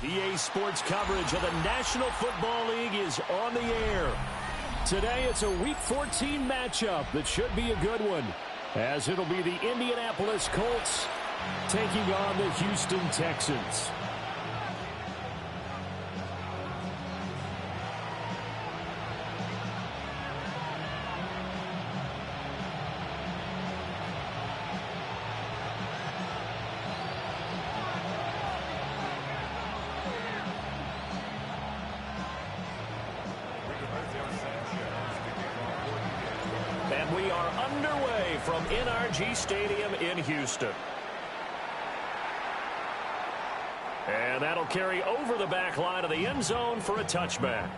EA Sports coverage of the National Football League is on the air. Today it's a Week 14 matchup that should be a good one, as it'll be the Indianapolis Colts taking on the Houston Texans. And we are underway from NRG Stadium in Houston. And that'll carry over the back line of the end zone for a touchback.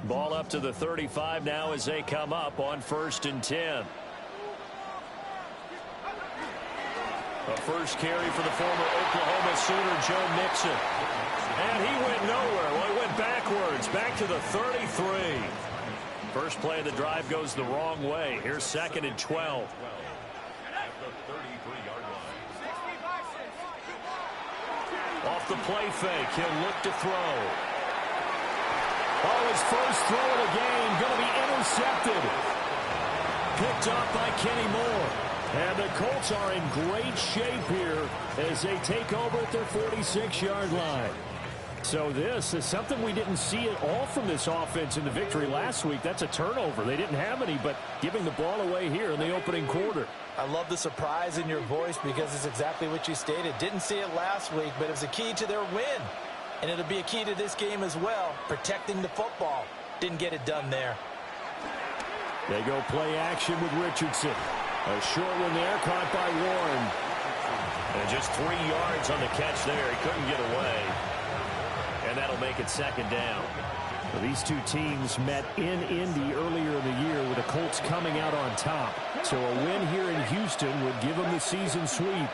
Ball up to the 35 now as they come up on 1st and 10. A first carry for the former Oklahoma Sooner, Joe Mixon. And he went nowhere. Well, he went backwards, back to the 33. First play of the drive goes the wrong way. Here's 2nd and 12. Off the play fake, he'll look to throw. Oh, his first throw of the game, going to be intercepted. Picked off by Kenny Moore. And the Colts are in great shape here as they take over at their 46-yard line. So this is something we didn't see at all from this offense in the victory last week. That's a turnover. They didn't have any, but giving the ball away here in the opening quarter. I love the surprise in your voice because it's exactly what you stated. Didn't see it last week, but it was a key to their win. And it'll be a key to this game as well, protecting the football. Didn't get it done there. They go play action with Richardson. A short one there, caught by Warren. And just 3 yards on the catch there. He couldn't get away. And that'll make it 2nd down. Well, these two teams met in Indy earlier in the year with the Colts coming out on top. So a win here in Houston would give them the season sweep.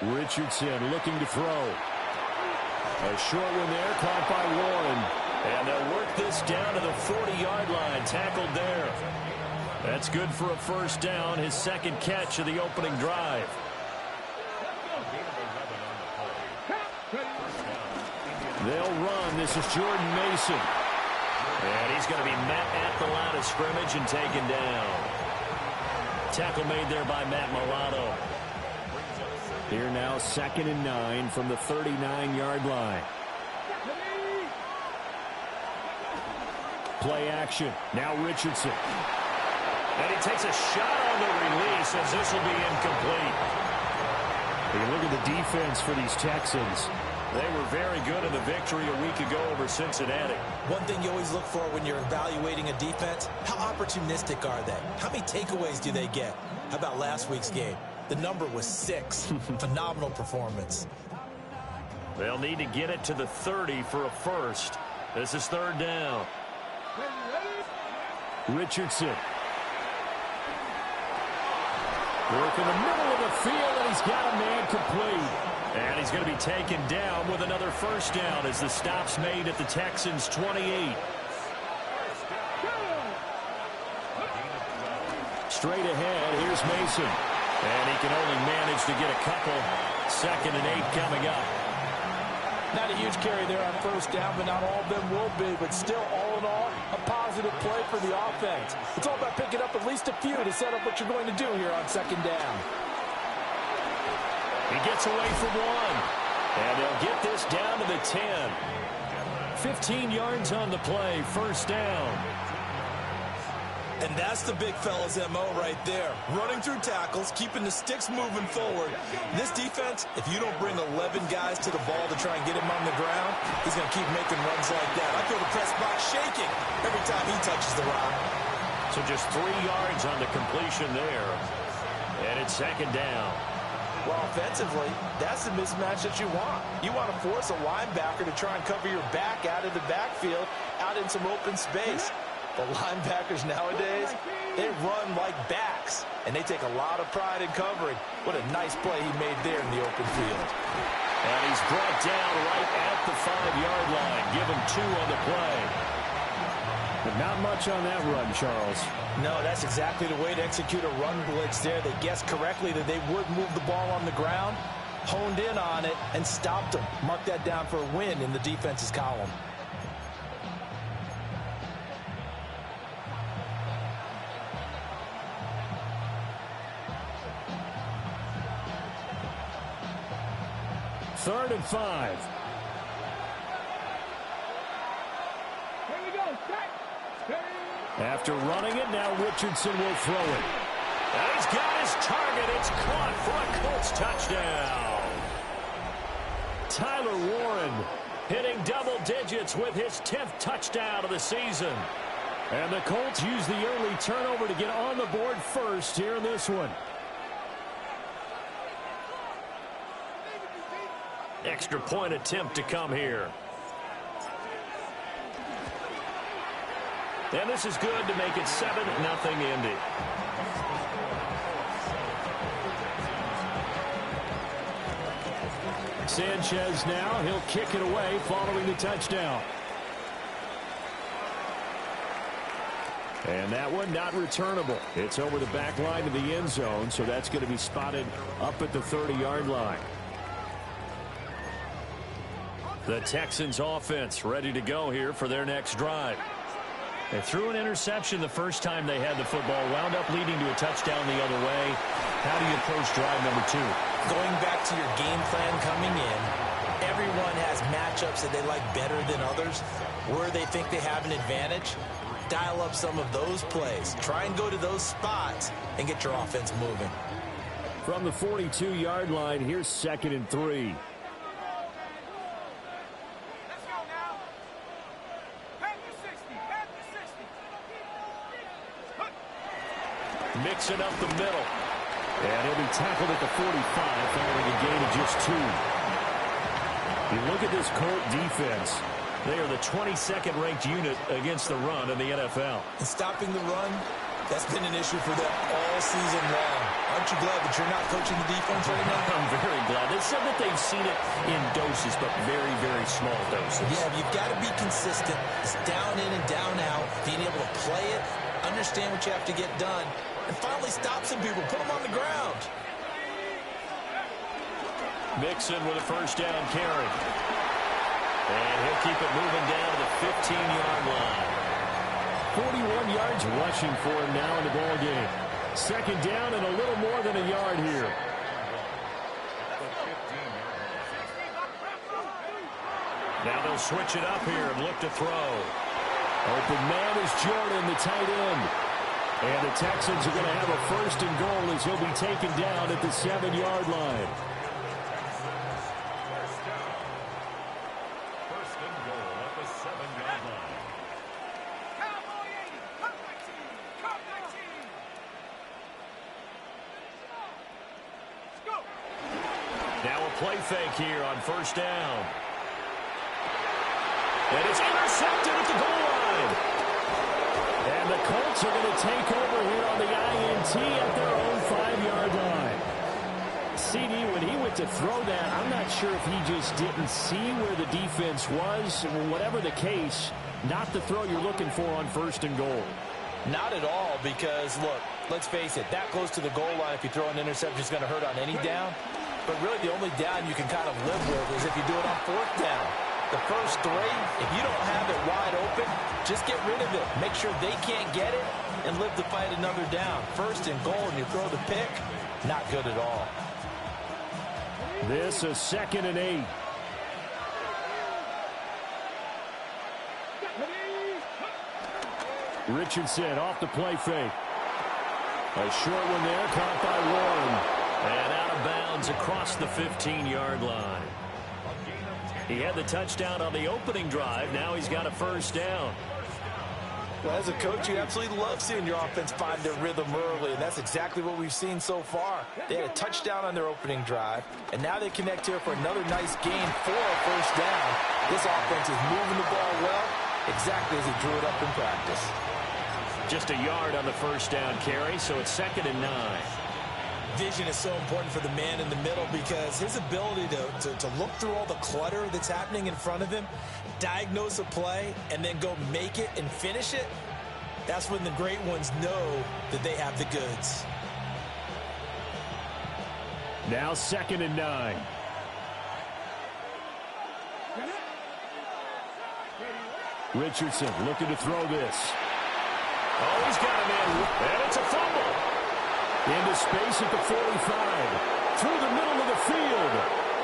Richardson looking to throw. A short one there, caught by Warren. And they'll work this down to the 40-yard line, tackled there. That's good for a first down, his 2nd catch of the opening drive. They'll run. This is Jordan Mason. And he's going to be met at the line of scrimmage and taken down. Tackle made there by Matt Milano. Here now 2nd and 9 from the 39-yard line. Play action. Now Richardson. And he takes a shot on the release as this will be incomplete. You look at the defense for these Texans. They were very good in the victory a week ago over Cincinnati. One thing you always look for when you're evaluating a defense, how opportunistic are they? How many takeaways do they get? How about last week's game? The number was 6. Phenomenal performance. They'll need to get it to the 30 for a first. This is 3rd down. Richardson. Work in the middle of the field, and he's got a man complete. And he's going to be taken down with another first down as the stop's made at the Texans' 28. Straight ahead, here's Mason. And he can only manage to get a couple. 2nd and 8 coming up. Not a huge carry there on first down, but not all of them will be. But still, all in all, a positive play for the offense. It's all about picking up at least a few to set up what you're going to do here on 2nd down. He gets away from one. And they'll get this down to the 10. 15 yards on the play, first down. And that's the big fella's MO right there. Running through tackles, keeping the sticks moving forward. This defense, if you don't bring 11 guys to the ball to try and get him on the ground, he's going to keep making runs like that. I feel the press box shaking every time he touches the rock. So just 3 yards on the completion there. And it's 2nd down. Well, offensively, that's the mismatch that you want. You want to force a linebacker to try and cover your back out of the backfield, out in some open space. The linebackers nowadays, they run like backs, and they take a lot of pride in covering. What a nice play he made there in the open field. And he's brought down right at the 5-yard line. Give him 2 on the play. But not much on that run, Charles. No, that's exactly the way to execute a run blitz there. They guessed correctly that they would move the ball on the ground, honed in on it, and stopped them. Mark that down for a win in the defense's column. Third and 5. After running it, now Richardson will throw it. And he's got his target. It's caught for a Colts touchdown. Tyler Warren hitting double digits with his 10th touchdown of the season. And the Colts use the early turnover to get on the board first here in this one. Extra point attempt to come here. And this is good to make it 7-0 Indy. Sanchez now, he'll kick it away following the touchdown. And that one not returnable. It's over the back line of the end zone, so that's going to be spotted up at the 30-yard line. The Texans offense ready to go here for their next drive. They threw an interception the first time they had the football, wound up leading to a touchdown the other way. How do you approach drive number 2? Going back to your game plan coming in, everyone has matchups that they like better than others, where they think they have an advantage. Dial up some of those plays. Try and go to those spots and get your offense moving. From the 42-yard line, here's 2nd and 3. Mixing up the middle. And he'll be tackled at the 45 following a gain of just 2. You look at this Colt defense. They are the 22nd ranked unit against the run in the NFL. And stopping the run, that's been an issue for them all season long. Aren't you glad that you're not coaching the defense right now? I'm very glad. They said that they've seen it in doses, but very, very small doses. Yeah, you've got to be consistent. It's down in and down out. Being able to play it, understand what you have to get done, and finally stop some people, put them on the ground. Mixon with a first down carry. And he'll keep it moving down to the 15-yard line. 41 yards rushing for him now in the ball game. 2nd down and a little more than a yard here. Now they'll switch it up here and look to throw. Open man is Jordan, the tight end. And the Texans are going to have a 1st and goal as he'll be taken down at the 7-yard line. Now a play fake here on 1st down. And it's intercepted at the goal line. And the Colts are going to take over here on the INT at their own 5-yard line. CD, when he went to throw that, I'm not sure if he just didn't see where the defense was. Whatever the case, not the throw you're looking for on 1st and goal. Not at all, because, look, let's face it, that close to the goal line, if you throw an interception, it's going to hurt on any down. But really the only down you can kind of live with is if you do it on 4th down. The first 3, if you don't have it wide open, just get rid of it. Make sure they can't get it and live to fight another down. 1st and goal, and you throw the pick, not good at all. This is 2nd and 8. Richardson off the play fake. A short one there, caught by Warren. And out of bounds across the 15-yard line. He had the touchdown on the opening drive. Now he's got a 1st down. Well, as a coach, you absolutely love seeing your offense find their rhythm early, and that's exactly what we've seen so far. They had a touchdown on their opening drive, and now they connect here for another nice gain for a 1st down. This offense is moving the ball well, exactly as he drew it up in practice. Just a yard on the 1st down carry, so it's 2nd and 9. vision is so important for the man in the middle because his ability to look through all the clutter that's happening in front of him, diagnose a play, and then go make it and finish it, that's when the great ones know that they have the goods. Now 2nd and 9. Richardson looking to throw this. Oh, he's got him in, and it's a fumble. Into space at the 45. Through the middle of the field.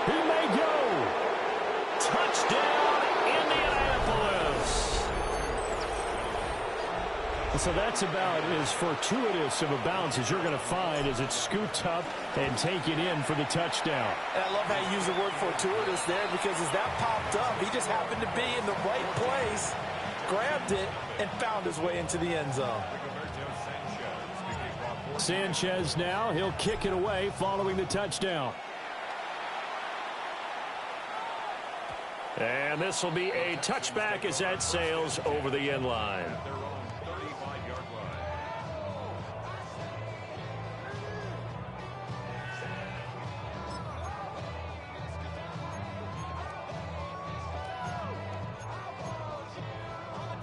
He may go. Touchdown, Indianapolis. So that's about as fortuitous of a bounce as you're going to find as it's scooped up and taken in for the touchdown. And I love how you use the word fortuitous there because as that popped up, he just happened to be in the right place, grabbed it, and found his way into the end zone. Sanchez now, he'll kick it away following the touchdown. And this will be a touchback as that sails over the end line.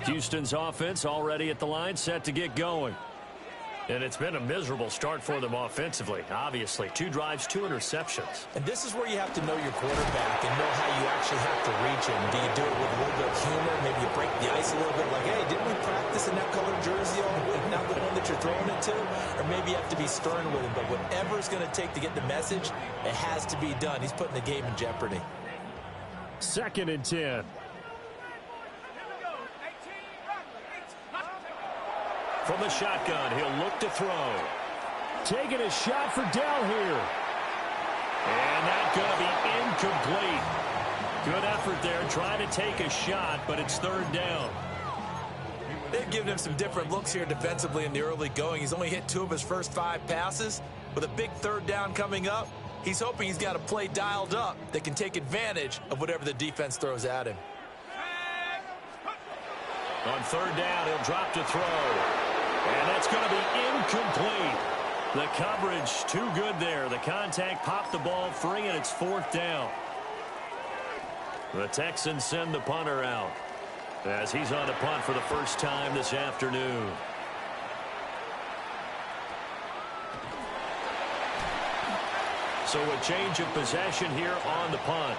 Houston's offense already at the line, set to get going. And it's been a miserable start for them offensively, obviously. 2 drives, 2 interceptions. And this is where you have to know your quarterback and know how you actually have to reach him. Do you do it with a little bit of humor? Maybe you break the ice a little bit like, hey, didn't we practice in that colored jersey all week, not the one that you're throwing it to? Or maybe you have to be stern with him. But whatever it's going to take to get the message, it has to be done. He's putting the game in jeopardy. 2nd and 10. From the shotgun, he'll look to throw. Taking a shot for Dell here. And that's going to be incomplete. Good effort there, trying to take a shot, but it's 3rd down. They've given him some different looks here defensively in the early going. He's only hit 2 of his first 5 passes. With a big 3rd down coming up, he's hoping he's got a play dialed up that can take advantage of whatever the defense throws at him. On 3rd down, he'll drop to throw. And that's going to be incomplete. The coverage too good there. The contact popped the ball free, and it's 4th down. The Texans send the punter out as he's on the punt for the first time this afternoon. So a change of possession here on the punt.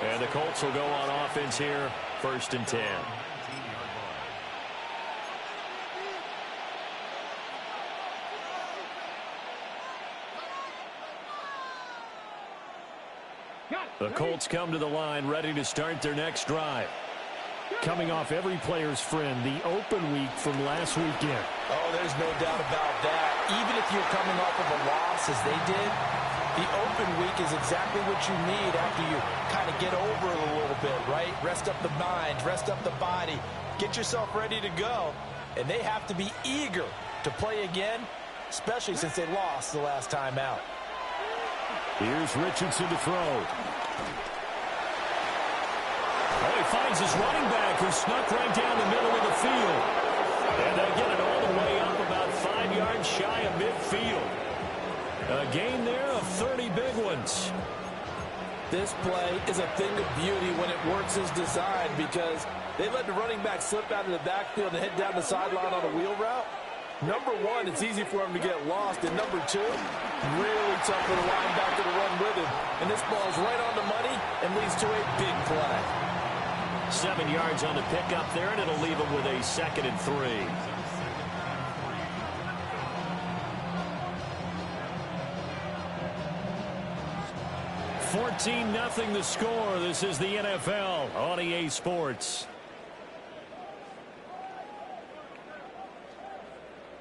And the Colts will go on offense here, 1st and 10. The Colts come to the line ready to start their next drive. Coming off every player's friend, the open week from last weekend. Oh, there's no doubt about that. Even if you're coming off of a loss as they did, the open week is exactly what you need after you kind of get over it a little bit, right? Rest up the mind, rest up the body, get yourself ready to go. And they have to be eager to play again, especially since they lost the last time out. Here's Richardson to throw. Oh, he finds his running back who snuck right down the middle of the field. And they get it all the way up about 5 yards shy of midfield. A gain there of 30 big ones. This play is a thing of beauty when it works as designed because they let the running back slip out of the backfield and head down the sideline on a wheel route. Number 1, it's easy for him to get lost. And number 2, really tough for the linebacker to run with him. And this ball's right on the money and leads to a big play. 7 yards on the pickup there, and it'll leave him with a 2nd and 3. $14-0 the score. This is the NFL on EA Sports.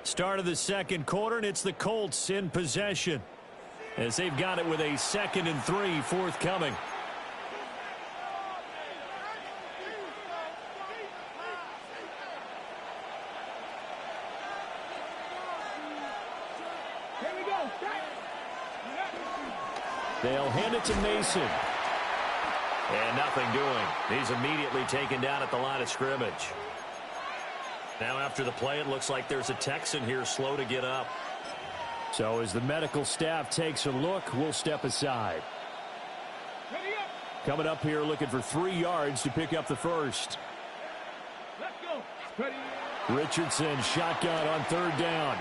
Start of the 2nd quarter, and it's the Colts in possession as they've got it with a 2nd and 3 forthcoming. They'll hand it to Mason. And nothing doing. He's immediately taken down at the line of scrimmage. Now after the play, it looks like there's a Texan here slow to get up. So as the medical staff takes a look, we'll step aside. Coming up here looking for 3 yards to pick up the first. Let's go. Ready. Richardson shotgun on 3rd down.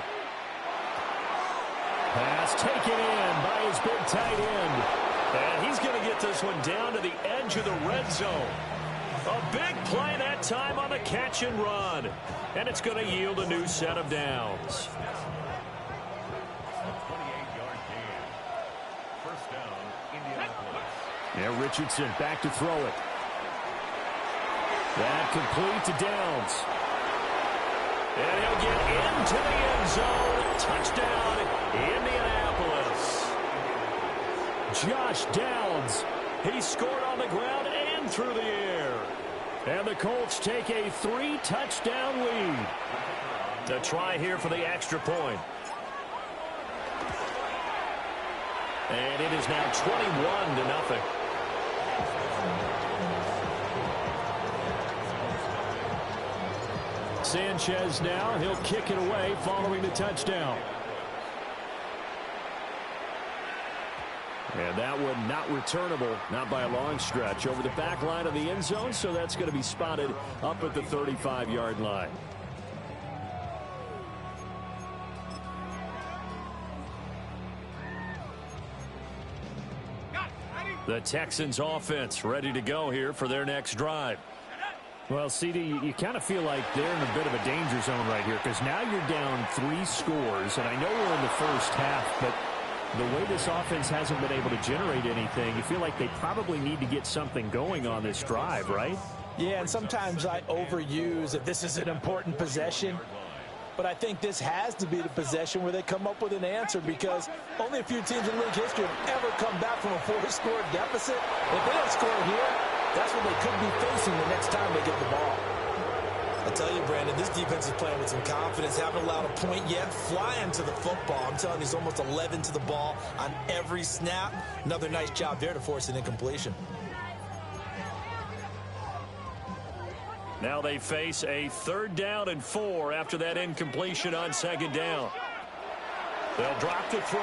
Pass taken in by his big tight end. And he's going to get this one down to the edge of the red zone. A big play that time on the catch and run. And it's going to yield a new set of downs. Now Richardson back to throw it. That complete to Downs. And he'll get into the end zone. Touchdown, Indianapolis. Josh Downs. He scored on the ground and through the air. And the Colts take a 3-touchdown lead. The try here for the extra point. And it is now 21-0. Sanchez now, he'll kick it away following the touchdown. And that one not returnable, not by a long stretch, over the back line of the end zone, so that's going to be spotted up at the 35-yard line. The Texans offense ready to go here for their next drive. Well, CD, you kind of feel like they're in a bit of a danger zone right here because now you're down 3 scores, and I know we're in the first half, but the way this offense hasn't been able to generate anything, you feel like they probably need to get something going on this drive, right? Yeah, and sometimes I overuse that this is an important possession. But I think this has to be the possession where they come up with an answer because only a few teams in league history have ever come back from a 4-score deficit. If they don't score here, that's what they could be facing the next time they get the ball. I tell you, Brandon, this defense is playing with some confidence. Haven't allowed a point yet. Flying to the football. I'm telling you, it's almost 11 to the ball on every snap. Another nice job there to force an incompletion. Now they face a 3rd down and 4 after that incompletion on 2nd down. They'll drop the throw.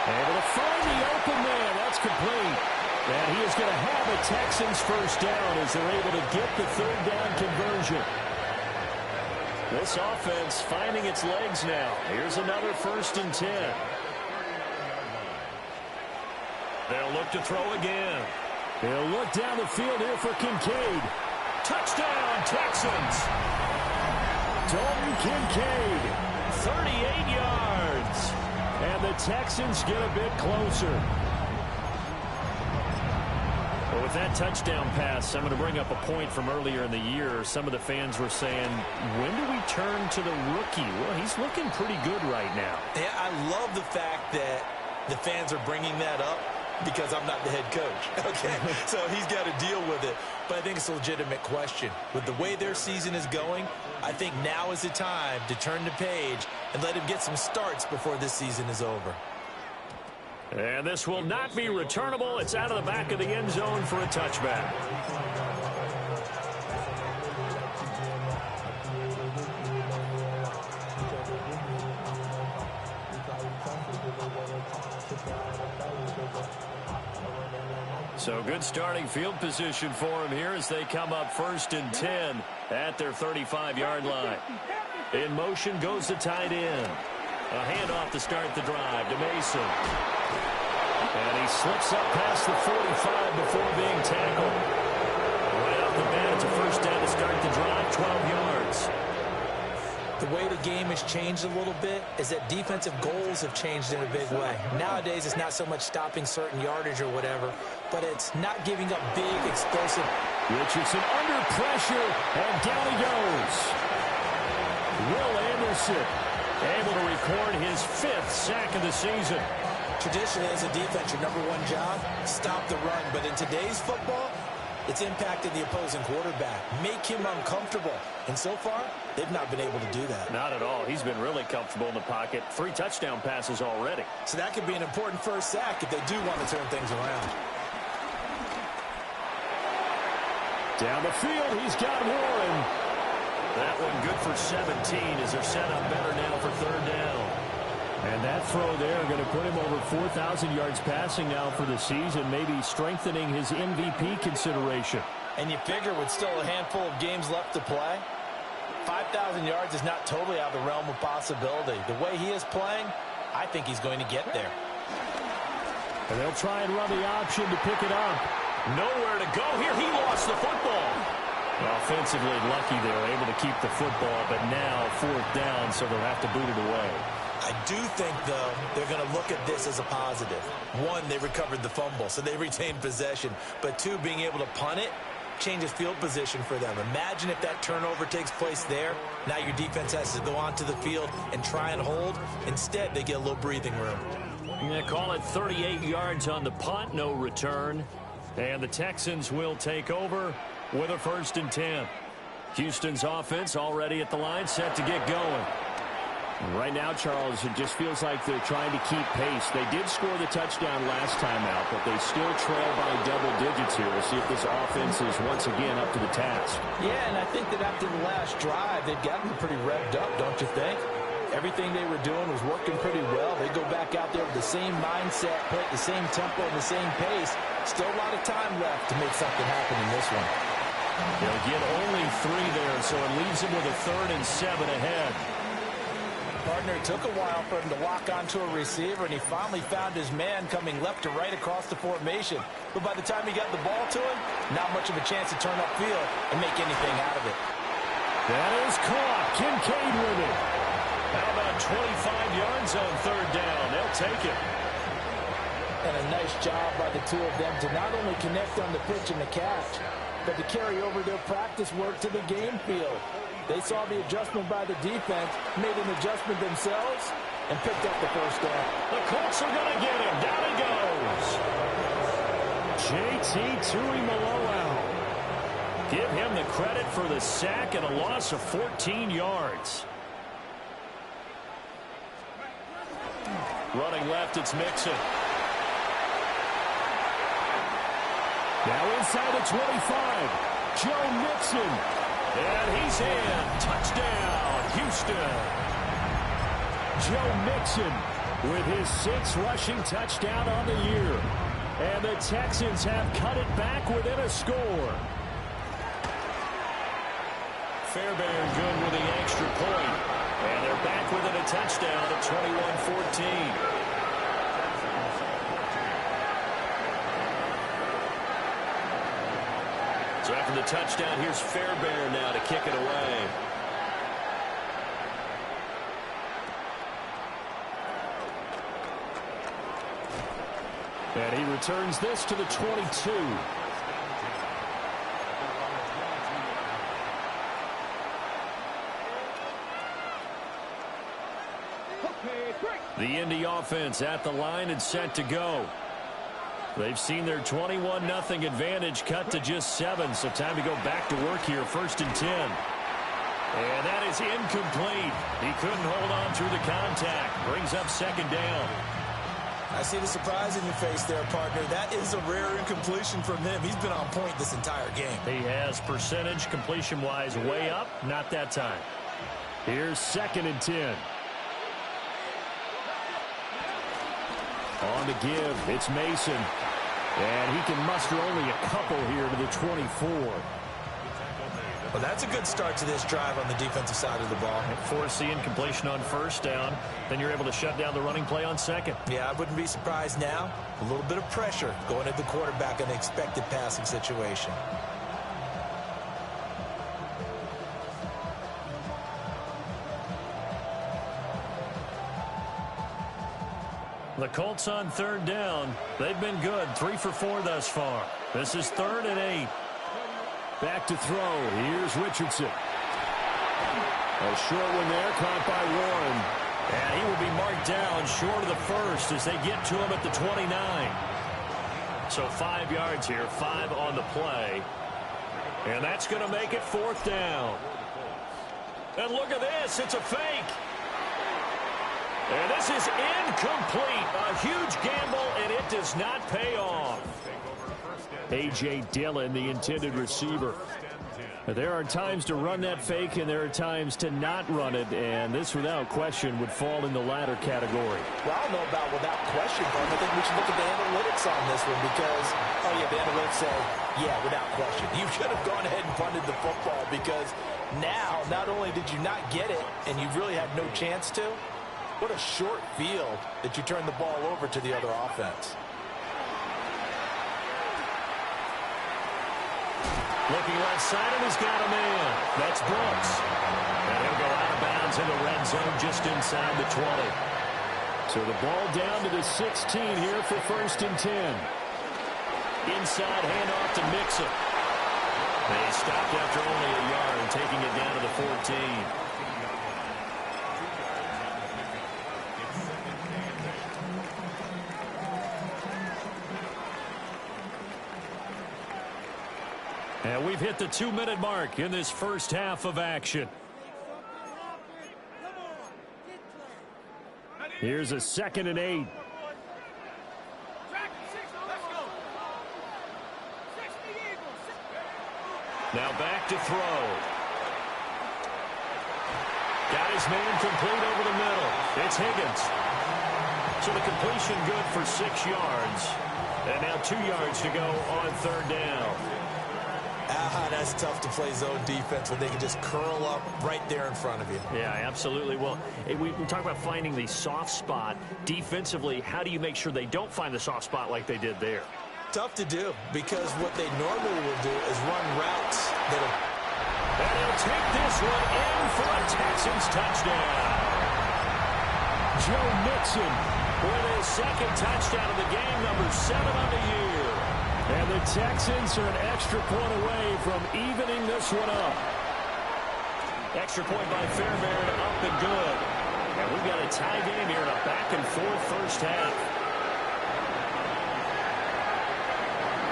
Able to find the open man. That's complete. And he is going to have a Texans first down as they're able to get the 3rd down conversion. This offense finding its legs now. Here's another 1st and 10. They'll look to throw again. They'll look down the field here for Kincaid. Touchdown, Texans. Dalton Kincaid. 38 yards. And the Texans get a bit closer. Well, with that touchdown pass, I'm going to bring up a point from earlier in the year. Some of the fans were saying, when do we turn to the rookie? Well, he's looking pretty good right now. Yeah, I love the fact that the fans are bringing that up because I'm not the head coach. Okay, so he's got to deal with it. But I think it's a legitimate question. With the way their season is going, I think now is the time to turn the page and let him get some starts before this season is over. And this will not be returnable. It's out of the back of the end zone for a touchback. So good starting field position for him here as they come up 1st and 10 at their 35-yard line. In motion goes the tight end. A handoff to start the drive to Mason. And he slips up past the 45 before being tackled. Right off the bat, it's a 1st down to start the drive, 12 yards. The way the game has changed a little bit is that defensive goals have changed in a big way. Nowadays, it's not so much stopping certain yardage or whatever, but it's not giving up big, explosive. Richardson under pressure, and down he goes. Will Anderson able to record his 5th sack of the season. Traditionally, as a defense, your #1 job, stop the run. But in today's football, it's impacted the opposing quarterback. Make him uncomfortable. And so far, they've not been able to do that. Not at all. He's been really comfortable in the pocket. 3 touchdown passes already. So that could be an important 1st sack if they do want to turn things around. Down the field, he's got Warren. That one good for 17 as they're set up better now for 3rd down. And that throw there going to put him over 4,000 yards passing now for the season, maybe strengthening his MVP consideration. And you figure with still a handful of games left to play, 5,000 yards is not totally out of the realm of possibility. The way he is playing, I think he's going to get there. And they'll try and run the option to pick it up. Nowhere to go here. He lost the football. Offensively lucky they were able to keep the football, but now 4th down, so they'll have to boot it away. I do think, though, they're going to look at this as a positive. One, they recovered the fumble, so they retained possession. But two, being able to punt it changes field position for them. Imagine if that turnover takes place there. Now your defense has to go onto the field and try and hold. Instead, they get a little breathing room. Yeah, call it 38 yards on the punt, no return. And the Texans will take over with a 1st and 10. Houston's offense already at the line, set to get going. Right now, Charles, it just feels like they're trying to keep pace. They did score the touchdown last time out, but they still trail by double digits here. We'll see if this offense is once again up to the task. Yeah, and I think that after the last drive, they've gotten pretty revved up, don't you think? Everything they were doing was working pretty well. They go back out there with the same mindset, play at the same tempo and the same pace. Still a lot of time left to make something happen in this one. They'll get only 3 there, so it leaves them with a 3rd and 7 ahead. Partner, it took a while for him to lock onto a receiver, and he finally found his man coming left to right across the formation. But by the time he got the ball to him, not much of a chance to turn upfield and make anything out of it. That is caught. Kincaid with it. How about 25 yards on 3rd down? They'll take it. And a nice job by the two of them to not only connect on the pitch and the catch, but to carry over their practice work to the game field. They saw the adjustment by the defense, made an adjustment themselves, and picked up the 1st down. The Colts are going to get him. Down he goes. J.T. Tuimoloau. Give him the credit for the sack and a loss of 14 yards. Running left, it's Mixon. Now inside the 25. Joe Mixon. And he's in. Touchdown, Houston. Joe Mixon with his 6th rushing touchdown on the year. And the Texans have cut it back within a score. Fairbairn good with the extra point. And they're back within a touchdown at 21-14. So after the touchdown, here's Fairbairn now to kick it away. And he returns this to the 22. The Indy offense at the line and set to go. They've seen their 21-0 advantage cut to just 7, so time to go back to work here, 1st and 10. And that is incomplete. He couldn't hold on through the contact. Brings up 2nd down. I see the surprise in your face there, partner. That is a rare incompletion from him. He's been on point this entire game. He has percentage completion-wise way up, not that time. Here's 2nd and 10. On the give, it's Mason. And he can muster only a couple here to the 24. Well, that's a good start to this drive on the defensive side of the ball. Force the incompletion on 1st down. Then you're able to shut down the running play on 2nd. Yeah, I wouldn't be surprised now. A little bit of pressure going at the quarterback in an expected passing situation. The Colts on 3rd down. They've been good. 3 for 4 thus far. This is 3rd and 8. Back to throw. Here's Richardson. A short one there, caught by Warren. And he will be marked down short of the 1st as they get to him at the 29. So 5 yards here, 5 on the play. And that's going to make it 4th down. And look at this. It's a fake. And this is incomplete. A huge gamble, and it does not pay off. A.J. Dillon, the intended receiver. There are times to run that fake, and there are times to not run it, and this, without question, would fall in the latter category. Well, I don't know about without question, but I think we should look at the analytics on this one because, oh, yeah, the analytics say, yeah, without question. You should have gone ahead and punted the football because now, not only did you not get it, and you really had no chance to, what a short field that you turned the ball over to the other offense. Looking right side, and he's got a man. That's Brooks. And he'll go out of bounds in the red zone just inside the 20. So the ball down to the 16 here for 1st and 10. Inside handoff to Mixon. They stopped after only a yard, taking it down to the 14. And we've hit the 2-minute mark in this first half of action. Here's a 2nd and 8. Now back to throw. Got his man complete over the middle. It's Higgins. So the completion good for 6 yards. And now 2 yards to go on 3rd down. That's tough to play zone defense when they can just curl up right there in front of you. Yeah, absolutely. Well, we talk about finding the soft spot. Defensively, how do you make sure they don't find the soft spot like they did there? Tough to do because what they normally will do is run routes that are... And he'll take this one in for a Texans touchdown. Joe Mixon with his 2nd touchdown of the game, number 7 on the year. And the Texans are an extra point away from evening this one up. Extra point by Fairbairn, up and good. And we've got a tie game here in a back-and-forth first half.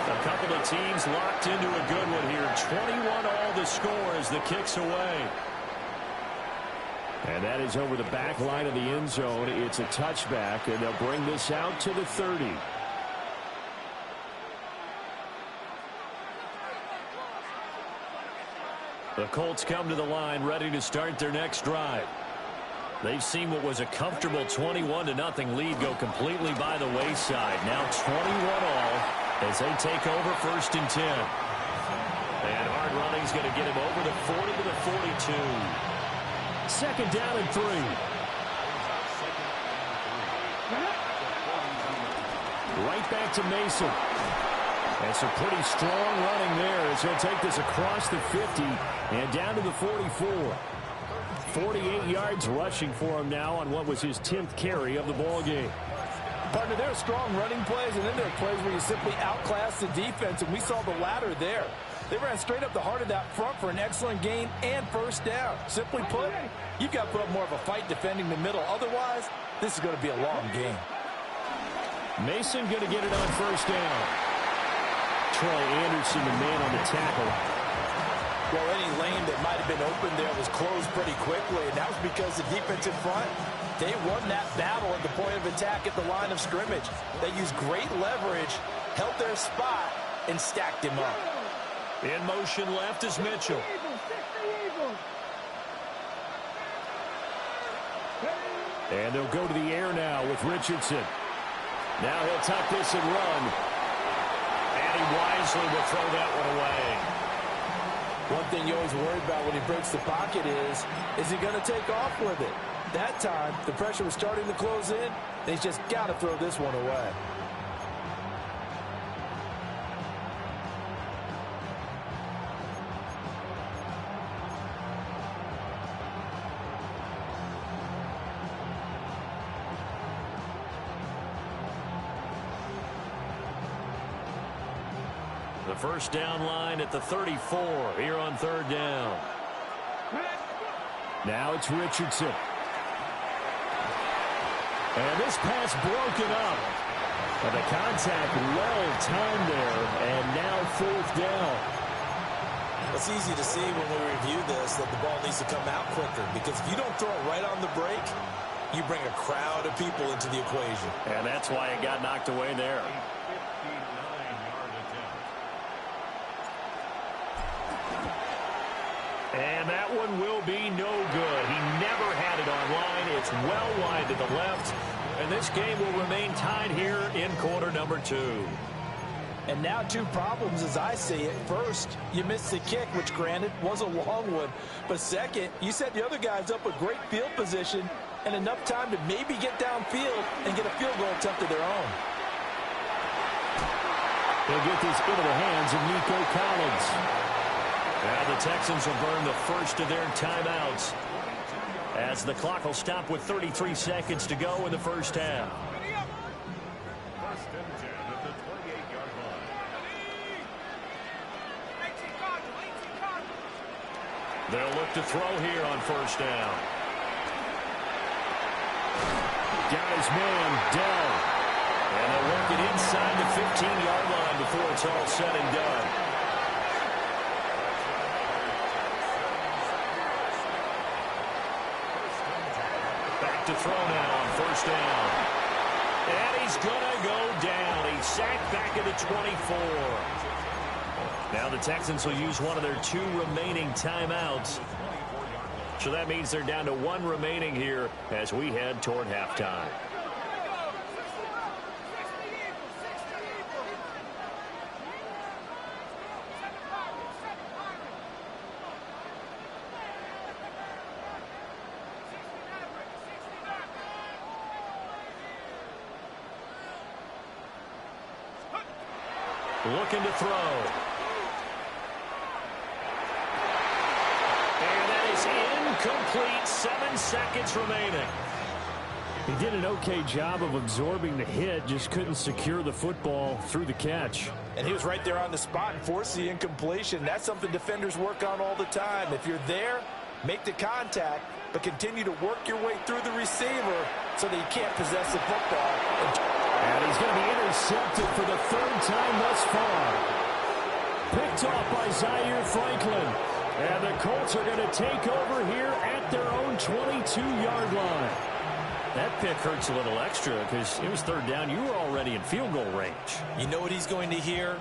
A couple of teams locked into a good one here. 21-all the score as the kick's away. And that is over the back line of the end zone. It's a touchback, and they'll bring this out to the 30. The Colts come to the line ready to start their next drive. They've seen what was a comfortable 21-0 lead go completely by the wayside. Now 21-all as they take over 1st and 10. And hard running is going to get him over the 40 to the 42. 2nd down and 3. Right back to Mason. And some pretty strong running there as he'll take this across the 50 and down to the 44. 48 yards rushing for him now on what was his 10th carry of the ball game. Partner, there are strong running plays, and then there are plays where you simply outclass the defense, and we saw the latter there. They ran straight up the heart of that front for an excellent gain and 1st down. Simply put, you've got to put up more of a fight defending the middle. Otherwise, this is going to be a long game. Mason going to get it on 1st down. Troy Anderson, the man on the tackle. Well, any lane that might have been open there was closed pretty quickly, and that was because the defense in front, they won that battle at the point of attack at the line of scrimmage. They used great leverage, held their spot, and stacked him up. In motion left is Mitchell. And they'll go to the air now with Richardson. Now he'll tuck this and run. And he wisely will throw that one away. One thing you always worry about when he breaks the pocket is he going to take off with it? That time, the pressure was starting to close in, and he's just got to throw this one away. The first down line at the 34 here on 3rd down. Now it's Richardson. And this pass broken up. But the contact well timed there, and now 4th down. It's easy to see when we review this that the ball needs to come out quicker, because if you don't throw it right on the break, you bring a crowd of people into the equation. And that's why it got knocked away there. And that one will be no good. He never had it online. It's well wide to the left. And this game will remain tied here in quarter number 2. And now 2 problems as I see it. First, you missed the kick, which granted was a long one. But second, you set the other guys up with great field position and enough time to maybe get downfield and get a field goal attempt of their own. They'll get this into the hands of Nico Collins. Now the Texans will burn the first of their timeouts as the clock will stop with 33 seconds to go in the first half. First and 10 at the 28-yard line. They'll look to throw here on first down. Got his man, Dell. And they'll work it inside the 15-yard line before it's all said and done. Back to throw now on first down. And he's going to go down. He's sacked back at the 24. Now the Texans will use one of their 2 remaining timeouts. So that means they're down to 1 remaining here as we head toward halftime. Looking to throw. And that is incomplete. 7 seconds remaining. He did an okay job of absorbing the hit, just couldn't secure the football through the catch. And he was right there on the spot and forced the incompletion. That's something defenders work on all the time. If you're there, make the contact, but continue to work your way through the receiver so that you can't possess the football. And he's going to be intercepted for the 3rd time thus far. Picked off by Zaire Franklin. And the Colts are going to take over here at their own 22-yard line. That pick hurts a little extra because it was 3rd down. You were already in field goal range. You know what he's going to hear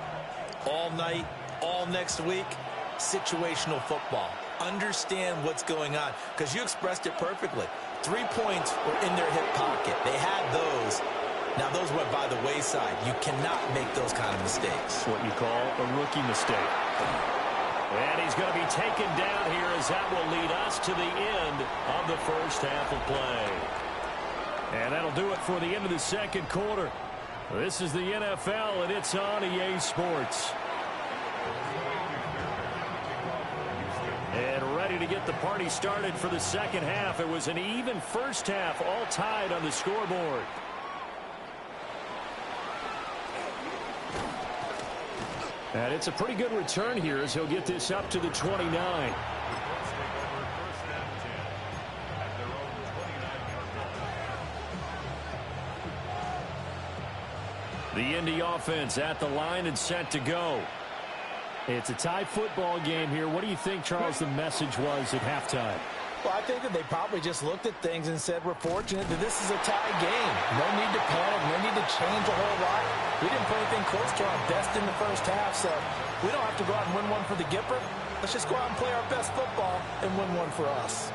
all night, all next week? Situational football. Understand what's going on because you expressed it perfectly. 3 points were in their hip pocket. They had those. Now, those went by the wayside. You cannot make those kind of mistakes. What you call a rookie mistake. And he's going to be taken down here as that will lead us to the end of the first half of play. And that'll do it for the end of the second quarter. This is the NFL, and it's on EA Sports. And ready to get the party started for the second half. It was an even first half, all tied on the scoreboard. And it's a pretty good return here as he'll get this up to the 29. The Indy offense at the line and set to go. It's a tie football game here. What do you think, Charles, the message was at halftime? Well, I think that they probably just looked at things and said, we're fortunate that this is a tie game. No need to panic, no need to change a whole lot. We didn't play anything close to our best in the first half, so we don't have to go out and win one for the Gipper. Let's just go out and play our best football and win one for us.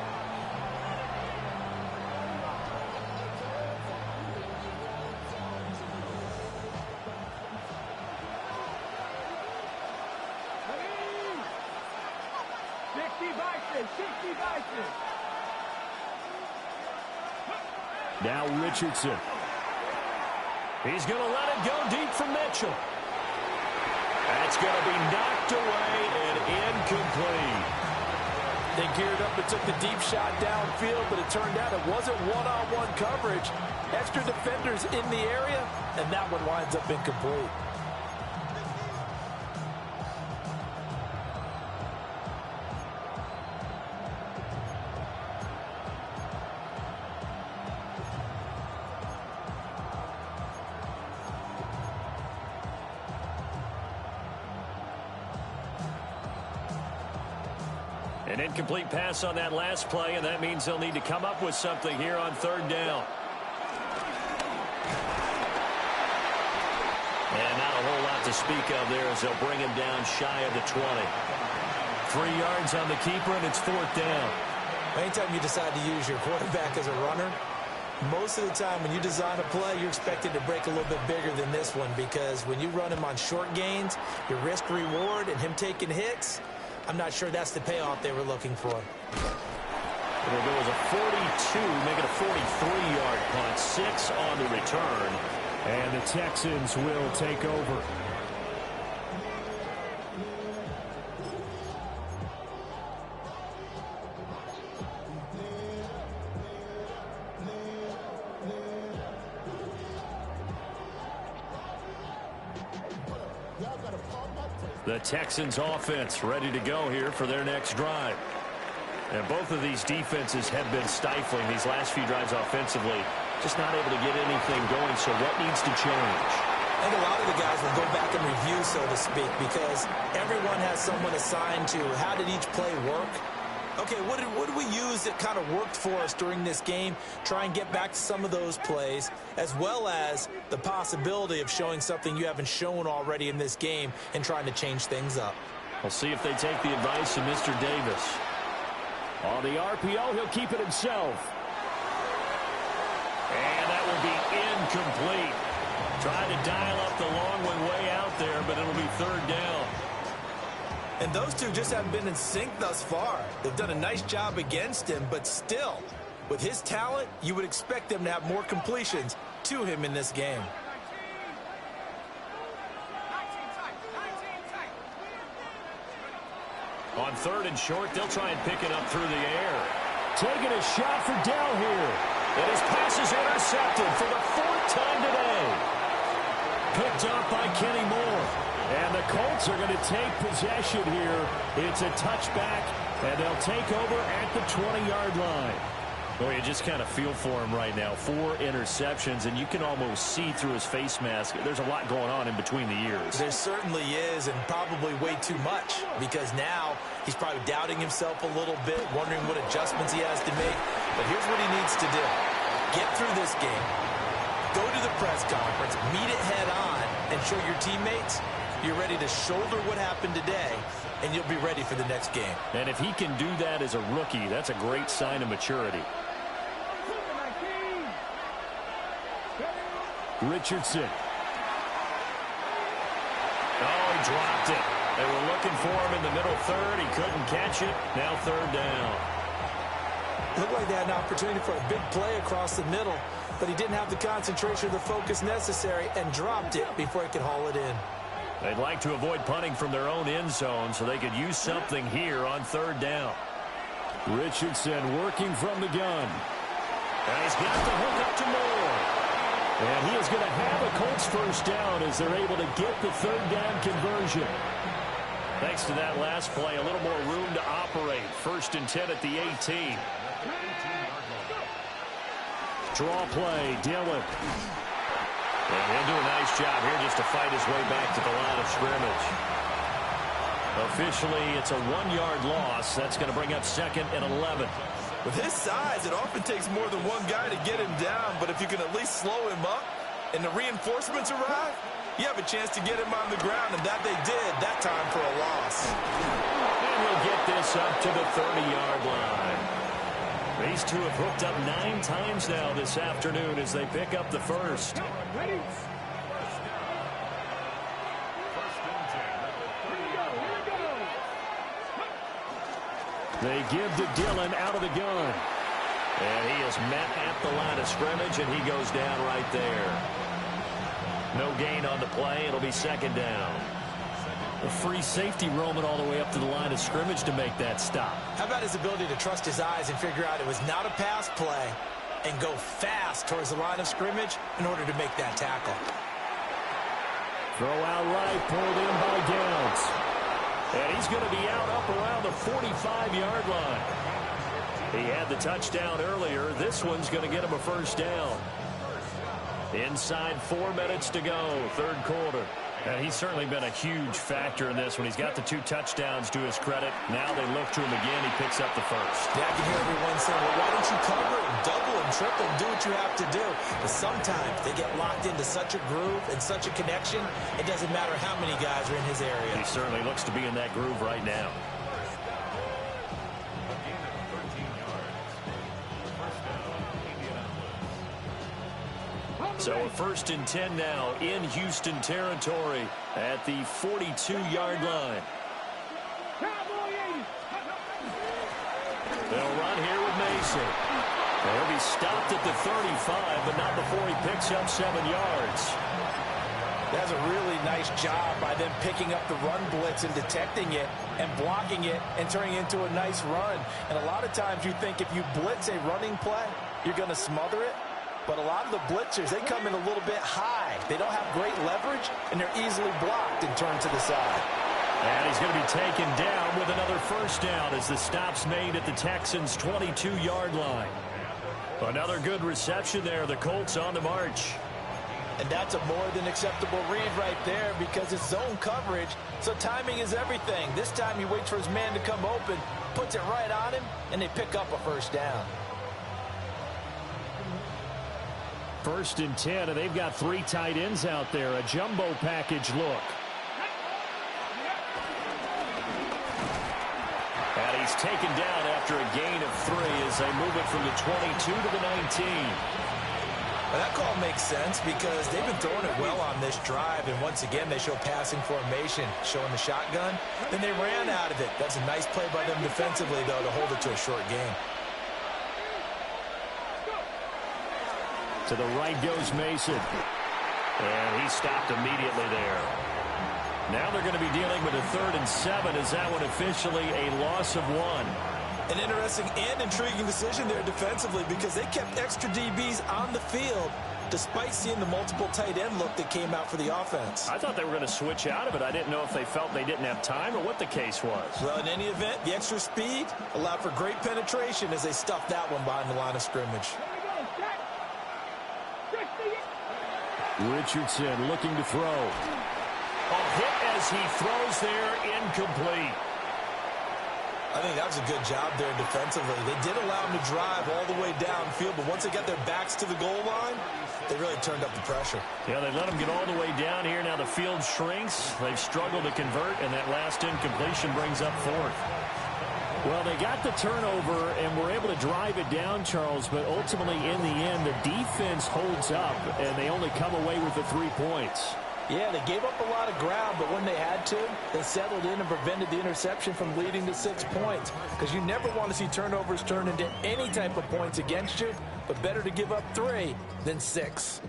Now Richardson. He's going to let it go deep for Mitchell. That's going to be knocked away and incomplete. They geared up and took the deep shot downfield, but it turned out it wasn't one-on-one coverage. Extra defenders in the area, and that one winds up incomplete. An incomplete pass on that last play, and that means they'll need to come up with something here on 3rd down. And not a whole lot to speak of there as they'll bring him down shy of the 20. 3 yards on the keeper, and it's 4th down. Anytime you decide to use your quarterback as a runner, most of the time when you design a play, you're expected to break a little bit bigger than this one, because when you run him on short gains, your risk-reward and him taking hits, I'm not sure that's the payoff they were looking for. It'll go as a 42, make it a 43-yard punt, 6 on the return. And the Texans will take over. The Texans offense ready to go here for their next drive. And both of these defenses have been stifling these last few drives offensively. Just not able to get anything going, so what needs to change? I think a lot of the guys will go back and review, so to speak, because everyone has someone assigned to how did each play work. Okay, what did we use that kind of worked for us during this game? Try and get back to some of those plays, as well as the possibility of showing something you haven't shown already in this game and trying to change things up. We'll see if they take the advice of Mr. Davis. On the RPO, he'll keep it himself. And that will be incomplete. Trying to dial up the long one way out there, but it'll be 3rd down. And those two just haven't been in sync thus far. They've done a nice job against him, but still, with his talent, you would expect them to have more completions to him in this game. On 3rd and short, they'll try and pick it up through the air. Taking a shot for Dell here. And his pass is intercepted for the 4th time today. Picked up by Kenny Moore. And the Colts are going to take possession here. It's a touchback, and they'll take over at the 20-yard line. Boy, you just kind of feel for him right now. 4 interceptions, and you can almost see through his face mask. There's a lot going on in between the ears. There certainly is, and probably way too much, because now he's probably doubting himself a little bit, wondering what adjustments he has to make. But here's what he needs to do. Get through this game. Go to the press conference, meet it head on, and show your teammates you're ready to shoulder what happened today, and you'll be ready for the next game. And if he can do that as a rookie, that's a great sign of maturity. Richardson. Oh, he dropped it. They were looking for him in the middle 3rd. He couldn't catch it. Now 3rd down. Looked like they had an opportunity for a big play across the middle, but he didn't have the concentration or the focus necessary and dropped it before he could haul it in. They'd like to avoid punting from their own end zone so they could use something here on 3rd down. Richardson working from the gun. And he's got the hook up to Moore. And he is going to have a Colts 1st down as they're able to get the 3rd down conversion. Thanks to that last play, a little more room to operate. 1st and 10 at the 18. Draw play, Dillon. And he'll do a nice job here just to fight his way back to the line of scrimmage. Officially, it's a 1-yard loss. That's going to bring up 2nd and 11. With his size, it often takes more than one guy to get him down, but if you can at least slow him up and the reinforcements arrive, you have a chance to get him on the ground, and that they did that time for a loss. And we'll get this up to the 30-yard line. These two have hooked up 9 times now this afternoon as they pick up the 1st. They give to Dillon out of the gun. And he is met at the line of scrimmage, and he goes down right there. No gain on the play. It'll be 2nd down. A free safety roaming all the way up to the line of scrimmage to make that stop. How about his ability to trust his eyes and figure out it was not a pass play and go fast towards the line of scrimmage in order to make that tackle. Throw out right, pulled in by Downs. And he's going to be out up around the 45-yard line. He had the touchdown earlier. This one's going to get him a 1st down. Inside 4 minutes to go, 3rd quarter. And he's certainly been a huge factor in this when he's got the 2 touchdowns to his credit. Now they look to him again. He picks up the 1st. Yeah, I can hear everyone saying, well, why don't you cover and double and triple and do what you have to do? But sometimes they get locked into such a groove and such a connection, it doesn't matter how many guys are in his area. He certainly looks to be in that groove right now. So a 1st and 10 now in Houston territory at the 42-yard line. They'll run here with Mason. He'll be stopped at the 35, but not before he picks up 7 yards. That's a really nice job by them picking up the run blitz and detecting it and blocking it and turning it into a nice run. And a lot of times you think if you blitz a running play, you're going to smother it. But a lot of the blitzers, they come in a little bit high. They don't have great leverage, and they're easily blocked and turned to the side. And he's going to be taken down with another 1st down as the stop's made at the Texans' 22-yard line. Another good reception there. The Colts on the march. And that's a more than acceptable read right there because it's zone coverage, so timing is everything. This time he waits for his man to come open, puts it right on him, and they pick up a 1st down. 1st and 10, and they've got 3 tight ends out there. A jumbo package look. And he's taken down after a gain of 3 as they move it from the 22 to the 19. Well, that call makes sense because they've been throwing it well on this drive, and once again they show passing formation, showing the shotgun. Then they ran out of it. That's a nice play by them defensively, though, to hold it to a short game. To the right goes Mason. And he stopped immediately there. Now they're going to be dealing with a 3rd and 7 as that one officially a loss of 1. An interesting and intriguing decision there defensively because they kept extra DBs on the field despite seeing the multiple tight end look that came out for the offense. I thought they were going to switch out of it. I didn't know if they felt they didn't have time or what the case was. Well, in any event, the extra speed allowed for great penetration as they stuffed that one behind the line of scrimmage. Richardson looking to throw. A hit as he throws there, incomplete. I think that was a good job there defensively. They did allow him to drive all the way downfield, but once they got their backs to the goal line, they really turned up the pressure. Yeah, they let him get all the way down here. Now the field shrinks. They've struggled to convert, and that last incompletion brings up 4th. Well, they got the turnover and were able to drive it down, Charles, but ultimately in the end, the defense holds up, and they only come away with the 3 points. Yeah, they gave up a lot of ground, but when they had to, they settled in and prevented the interception from leading to 6 points. Because you never want to see turnovers turn into any type of points against you, but better to give up 3 than 6.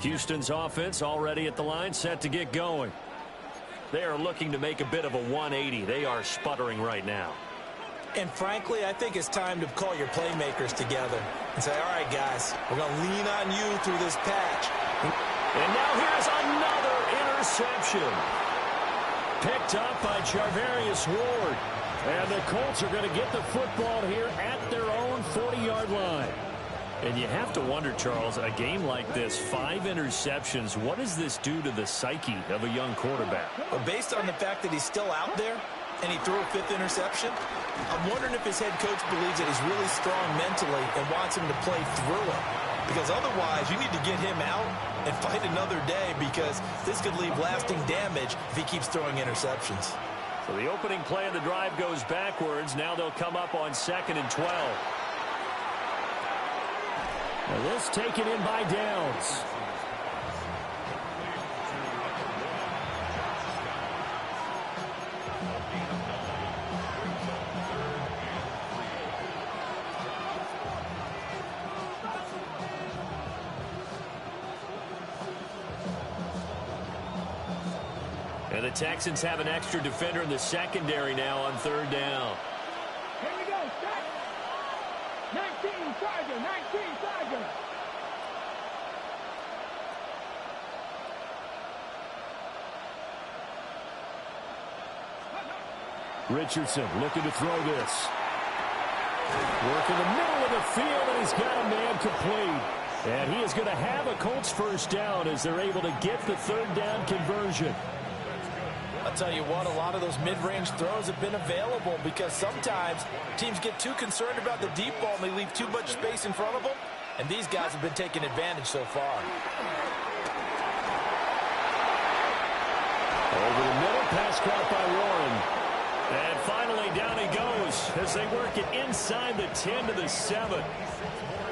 Houston's offense already at the line, set to get going. They are looking to make a bit of a 180. They are sputtering right now. And frankly, I think it's time to call your playmakers together and say, all right, guys, we're going to lean on you through this patch. And now here's another interception. Picked up by Charvarius Ward. And the Colts are going to get the football here at their own 40-yard line. And you have to wonder, Charles, a game like this, 5 interceptions, what does this do to the psyche of a young quarterback? Well, based on the fact that he's still out there and he threw a 5th interception, I'm wondering if his head coach believes that he's really strong mentally and wants him to play through it. Because otherwise, you need to get him out and fight another day because this could leave lasting damage if he keeps throwing interceptions. So the opening play of the drive goes backwards. Now they'll come up on 2nd and 12. Now this taken in by Downs. And the Texans have an extra defender in the secondary now on 3rd down. Here we go, set. 19 Tiger, 19 Tiger. Richardson looking to throw this. Work in the middle of the field, and he's got a man complete. And he is going to have a Colts 1st down as they're able to get the 3rd down conversion. I'll tell you what, a lot of those mid-range throws have been available because sometimes teams get too concerned about the deep ball and they leave too much space in front of them, and these guys have been taking advantage so far. Over the middle, pass caught by Warren. And finally down he goes as they work it inside the 10 to the 7.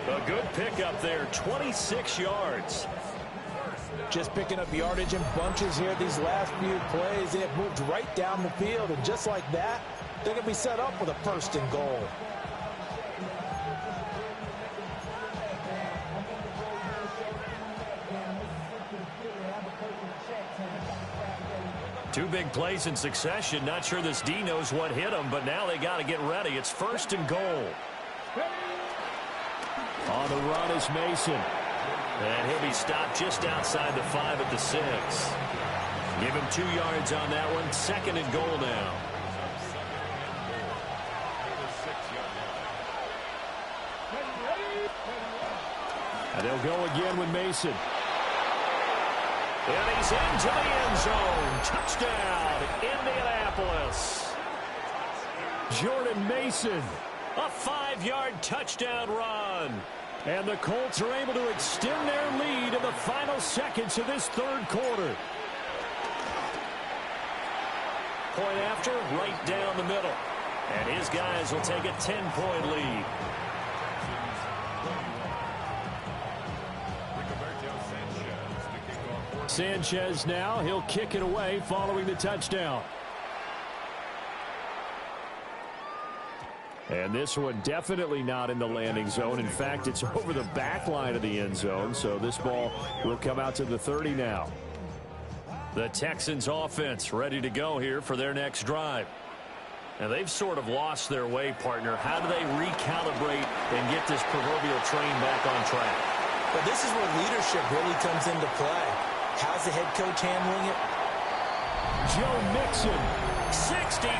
A good pickup there, 26 yards. Just picking up yardage in bunches here these last few plays. They have moved right down the field, and just like that, they're going to be set up with a 1st and goal. Two big plays in succession. Not sure this D knows what hit him, but now they got to get ready. It's 1st and goal. On the run is Mason. And he'll be stopped just outside the 5 at the 6. Give him 2 yards on that one. 2nd and goal now. And they'll go again with Mason. And he's into the end zone. Touchdown, Indianapolis. Jordan Mason, a 5-yard touchdown run. And the Colts are able to extend their lead in the final seconds of this 3rd quarter. Point after, right down the middle. And his guys will take a 10-point lead. Sanchez now, he'll kick it away following the touchdown. And this one definitely not in the landing zone. In fact, it's over the back line of the end zone, so this ball will come out to the 30 now. The Texans offense ready to go here for their next drive. And they've sort of lost their way, partner. How do they recalibrate and get this proverbial train back on track? But this is where leadership really comes into play. How's the head coach handling it? Joe Mixon, 65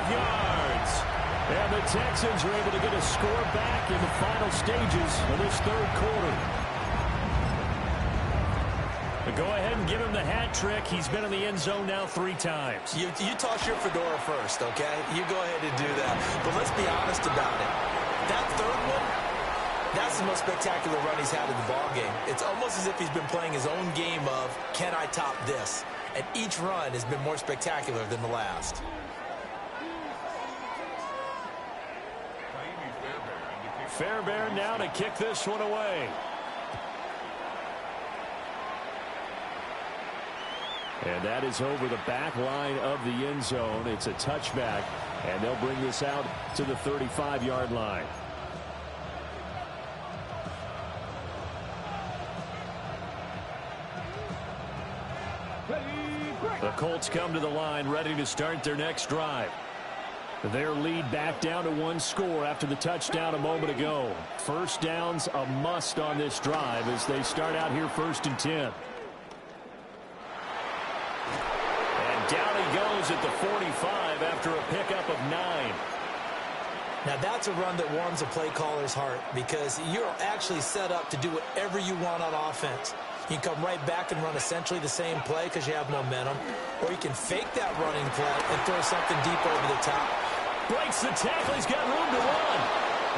yards. And the Texans are able to get a score back in the final stages of this 3rd quarter. But go ahead and give him the hat trick. He's been in the end zone now 3 times. You toss your fedora first, okay? You go ahead and do that. But let's be honest about it. That 3rd one, that's the most spectacular run he's had in the ballgame. It's almost as if he's been playing his own game of, can I top this? And each run has been more spectacular than the last. Fairbairn now to kick this one away. And that is over the back line of the end zone. It's a touchback, and they'll bring this out to the 35-yard line. The Colts come to the line ready to start their next drive. Their lead back down to 1 score after the touchdown a moment ago. 1st down's a must on this drive as they start out here 1st and 10. And down he goes at the 45 after a pickup of 9. Now that's a run that warms a play caller's heart because you're actually set up to do whatever you want on offense. You can come right back and run essentially the same play because you have momentum, or you can fake that running play and throw something deep over the top. Breaks the tackle. He's got room to run.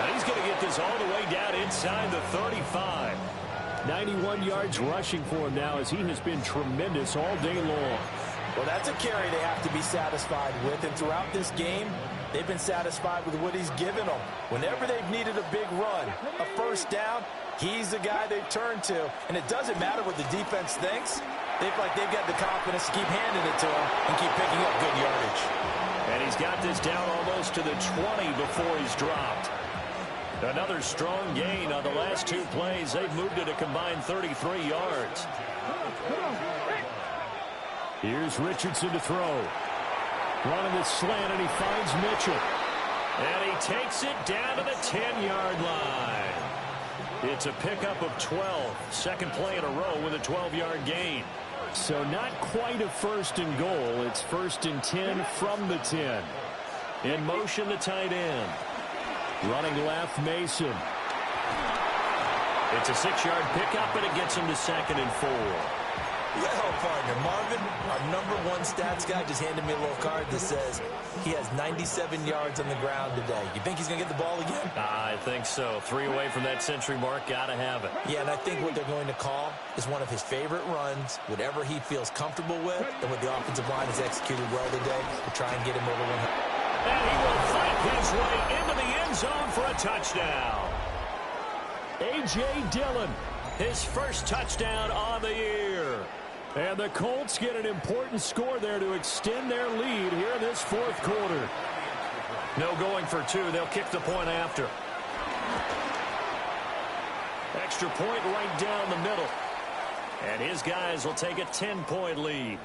And he's going to get this all the way down inside the 35. 91 yards rushing for him now as he has been tremendous all day long. Well, that's a carry they have to be satisfied with, and throughout this game, they've been satisfied with what he's given them. Whenever they've needed a big run, a 1st down, he's the guy they've turned to. And it doesn't matter what the defense thinks. They feel like they've got the confidence to keep handing it to him and keep picking up good yardage. And he's got this down almost to the 20 before he's dropped. Another strong gain on the last 2 plays. They've moved it a combined 33 yards. Here's Richardson to throw. Running the slant, and he finds Mitchell. And he takes it down to the 10-yard line. It's a pickup of 12. 2nd play in a row with a 12-yard gain. So not quite a 1st and goal. It's 1st and 10 from the 10. In motion, the tight end. Running left, Mason. It's a 6-yard pickup, and it gets him to 2nd and 4. Well, partner, Marvin, our #1 stats guy, just handed me a little card that says he has 97 yards on the ground today. You think he's going to get the ball again? I think so. 3 away from that century mark. Got to have it. Yeah, and I think what they're going to call is one of his favorite runs, whatever he feels comfortable with, and what the offensive line has executed well today to try and get him over 100. And he will fight his way into the end zone for a touchdown. A.J. Dillon, his first touchdown on the year. And the Colts get an important score there to extend their lead here in this fourth quarter. No going for two. They'll kick the point after. Extra point right down the middle. And his guys will take a 10-point lead.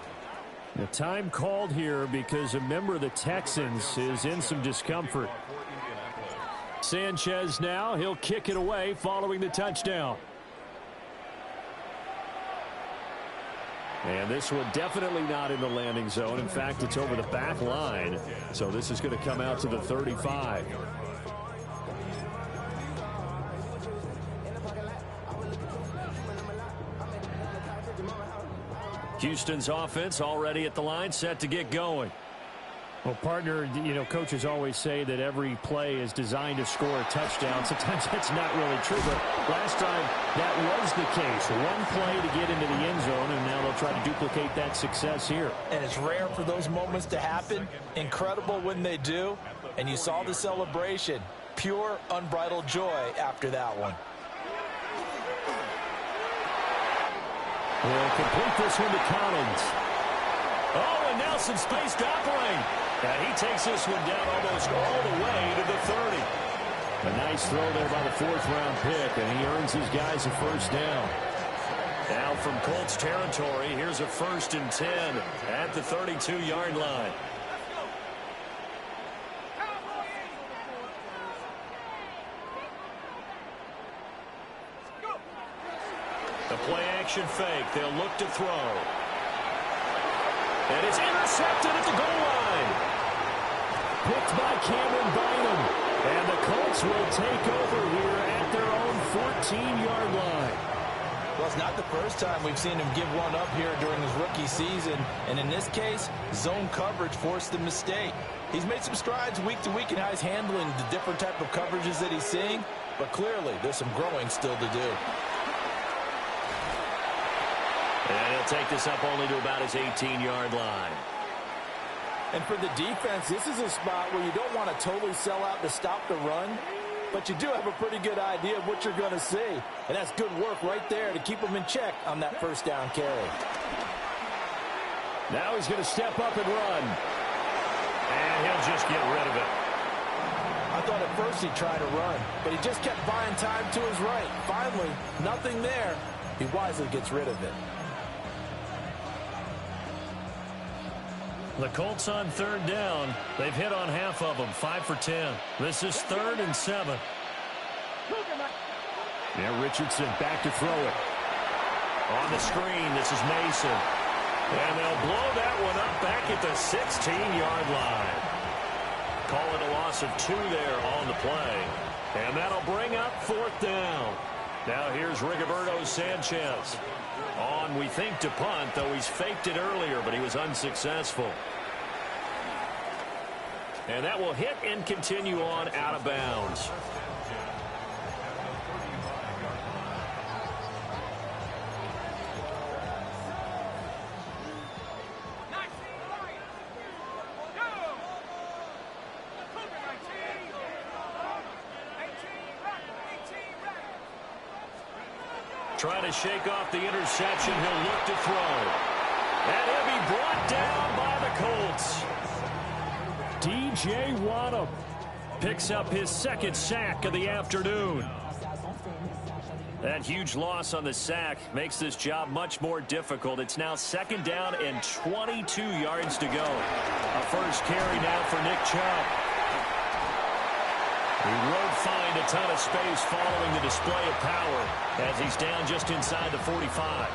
The time called here because a member of the Texans is in some discomfort. Sanchez now, he'll kick it away following the touchdown. And this one definitely not in the landing zone. In fact, it's over the back line. So this is going to come out to the 35. Houston's offense already at the line, set to get going. Well, partner, you know, coaches always say that every play is designed to score a touchdown. Sometimes that's not really true, but last time that was the case. One play to get into the end zone, and now they'll try to duplicate that success here. And it's rare for those moments to happen. Incredible when they do. And you saw the celebration. Pure, unbridled joy after that one. We'll complete this one to Collins. Oh, and Nelson space to operate. And he takes this one down almost all the way to the 30. A nice throw there by the fourth-round pick, and he earns his guys a first down. Now from Colts territory, here's a 1st and 10 at the 32-yard line. The play-action fake. They'll look to throw. And it's intercepted at the goal line. Picked by Cameron Bynum. And the Colts will take over here at their own 14-yard line. Well, it's not the first time we've seen him give one up here during his rookie season. And in this case, zone coverage forced the mistake. He's made some strides week to week in how he's handling the different type of coverages that he's seeing. But clearly, there's some growing still to do. And he'll take this up only to about his 18-yard line. And for the defense, this is a spot where you don't want to totally sell out to stop the run, but you do have a pretty good idea of what you're going to see. And that's good work right there to keep them in check on that first down carry. Now he's going to step up and run. And he'll just get rid of it. I thought at first he tried to run, but he just kept buying time to his right. Finally, nothing there. He wisely gets rid of it. The Colts on 3rd down. They've hit on half of them, 5 for 10. This is 3rd and 7. Now Richardson back to throw it. On the screen, this is Mason. And they'll blow that one up back at the 16-yard line. Call it a loss of 2 there on the play. And that'll bring up 4th down. Now here's Rigoberto Sanchez. On, we think, to punt, though he's faked it earlier, but he was unsuccessful. And that will hit and continue on out of bounds. Trying to shake off the interception. He'll look to throw. And he'll be brought down by the Colts. D.J. Waddle picks up his 2nd sack of the afternoon. That huge loss on the sack makes this job much more difficult. It's now 2nd down and 22 yards to go. A first carry now for Nick Chubb. He won't find a ton of space following the display of power as he's down just inside the 45.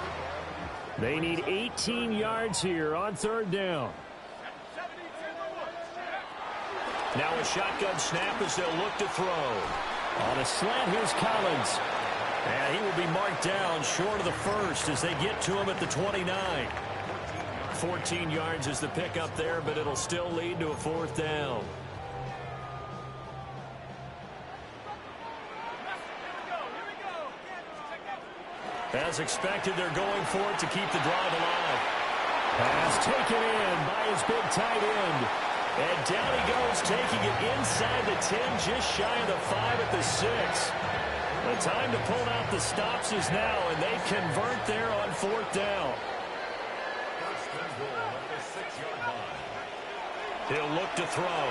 They need 18 yards here on 3rd down. Now a shotgun snap as they'll look to throw. On a slant, here's Collins. And he will be marked down short of the 1st as they get to him at the 29. 14 yards is the pickup there, but it'll still lead to a 4th down. As expected, they're going for it to keep the drive alive. Pass taken in by his big tight end. And down he goes, taking it inside the 10, just shy of the 5 at the 6. The time to pull out the stops is now, and they convert there on 4th down. First and goal at the 6-yard line. He'll look to throw.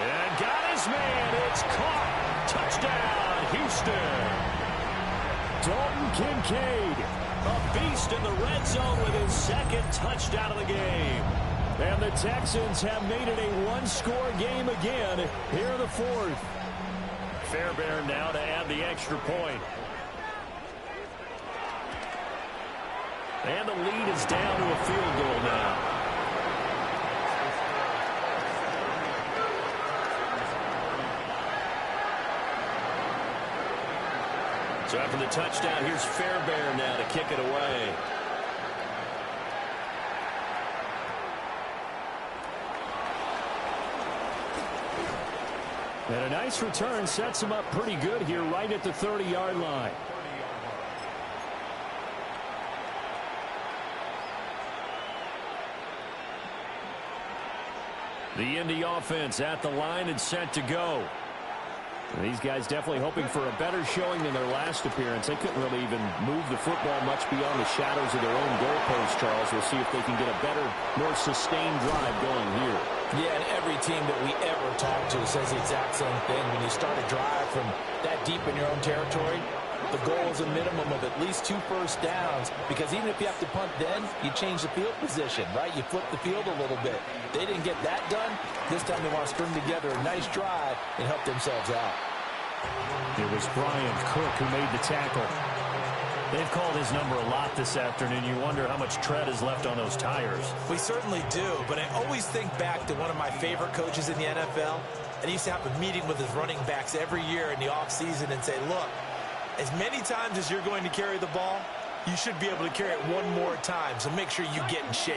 And got his man. It's caught. Touchdown, Houston. Dalton Kincaid, A beast in the red zone with his 2nd touchdown of the game. and the Texans have made it a one-score game again here in the 4th. Fairbairn now to add the extra point. And the lead is down to a field goal now. So after the touchdown, here's Fairbairn now to kick it away. And a nice return sets him up pretty good here right at the 30-yard line. The Indy offense at the line and set to go. And these guys definitely hoping for a better showing than their last appearance. They couldn't really even move the football much beyond the shadows of their own goalpost, Charles. We'll see if they can get a better, more sustained drive going here. Yeah, and every team that we ever talk to says the exact same thing. When you start a drive from that deep in your own territory, the goal is a minimum of at least 2 first downs, because even if you have to punt then, you change the field position, right? You flip the field a little bit. They didn't get that done. This time they want to string together a nice drive and help themselves out. It was Brian Cook who made the tackle. They've called his number a lot this afternoon. You wonder how much tread is left on those tires. We certainly do, but I always think back to one of my favorite coaches in the NFL, and he used to have a meeting with his running backs every year in the offseason and say, look, as many times as you're going to carry the ball, you should be able to carry it one more time, so make sure you get in shape.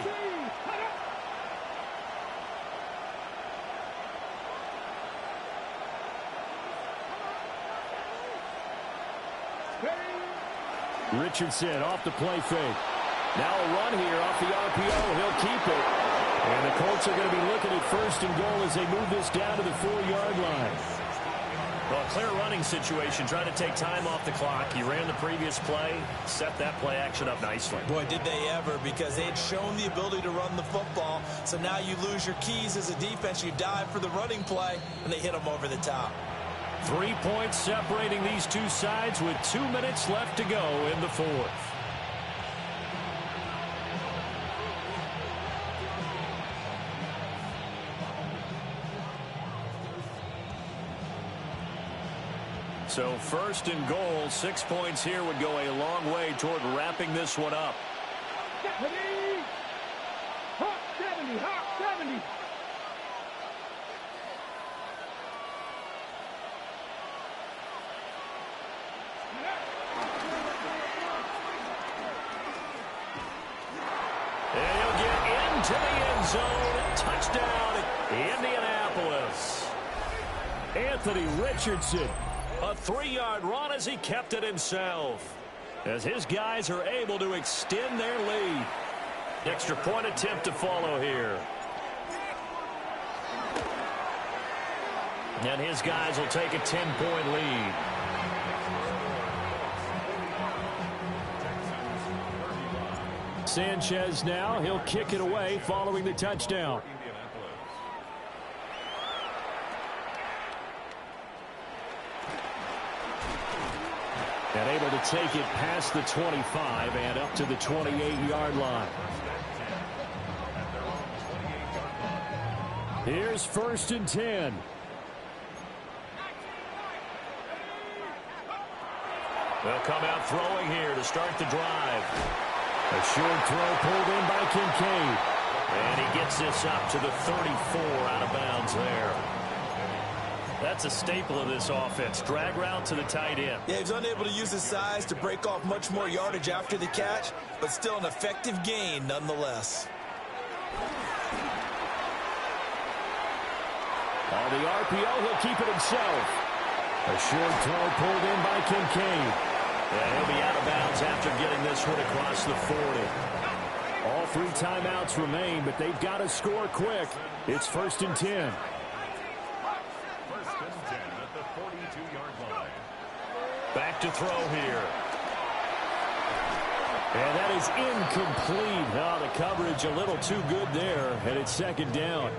Richardson off the play fake. Now a run here off the RPO. He'll keep it. And the Colts are going to be looking at 1st and goal as they move this down to the 4-yard line. Well, a clear running situation, trying to take time off the clock. He ran the previous play, set that play action up nicely. Boy, did they ever, because they had shown the ability to run the football. So now you lose your keys as a defense. You dive for the running play, and they hit them over the top. 3 points separating these two sides with 2 minutes left to go in the 4th. So 1st and goal, 6 points here would go a long way toward wrapping this one up. Hawk 70, Hawk 70. And he'll get into the end zone. Touchdown, Indianapolis. Anthony Richardson. A 3-yard run as he kept it himself, as his guys are able to extend their lead. Extra point attempt to follow here. And his guys will take a 10-point lead. Sanchez now. He'll kick it away following the touchdown. And able to take it past the 25 and up to the 28-yard line. Here's 1st and 10. They'll come out throwing here to start the drive. A short throw pulled in by Kincaid. And he gets this up to the 34 out of bounds there. That's a staple of this offense. Drag route to the tight end. Yeah, he's unable to use his size to break off much more yardage after the catch, but still an effective gain nonetheless. On the RPO, he'll keep it himself. A short throw pulled in by Kincaid. And he'll be out of bounds after getting this one across the 40. All 3 timeouts remain, but they've got to score quick. It's 1st and 10. First and 10. to throw here. And that is incomplete. Oh, the coverage a little too good there, and it's second down.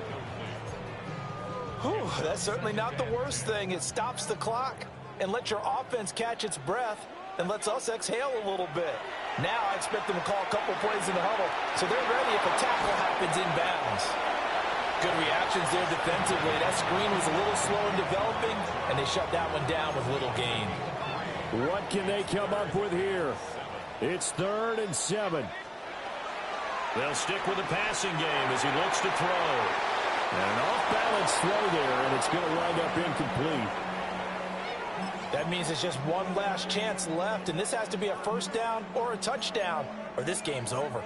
Whew, that's certainly not the worst thing. It stops the clock and lets your offense catch its breath and lets us exhale a little bit. Now I expect them to call a couple plays in the huddle, so they're ready if a tackle happens inbounds. Good reactions there defensively. That screen was a little slow in developing, and they shut that one down with little gain. What can they come up with here? It's 3rd and 7. They'll stick with the passing game as he looks to throw. An off-balance throw there, and it's going to wind up incomplete. That means it's just one last chance left, and this has to be a first down or a touchdown, or this game's over.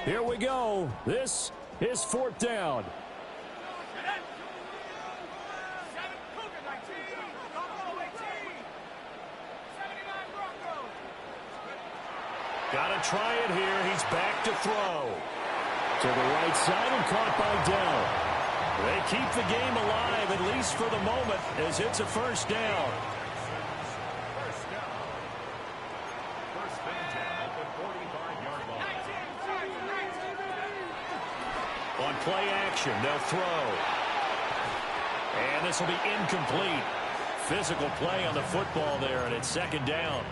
Here we go. This is 4th down. Got to try it here. He's back to throw. To the right side and caught by Dell. They keep the game alive, at least for the moment, as it's a first down. First and 10 at the 45-yard line. On play action, they'll throw. And this will be incomplete. Physical play on the football there, and it's second down.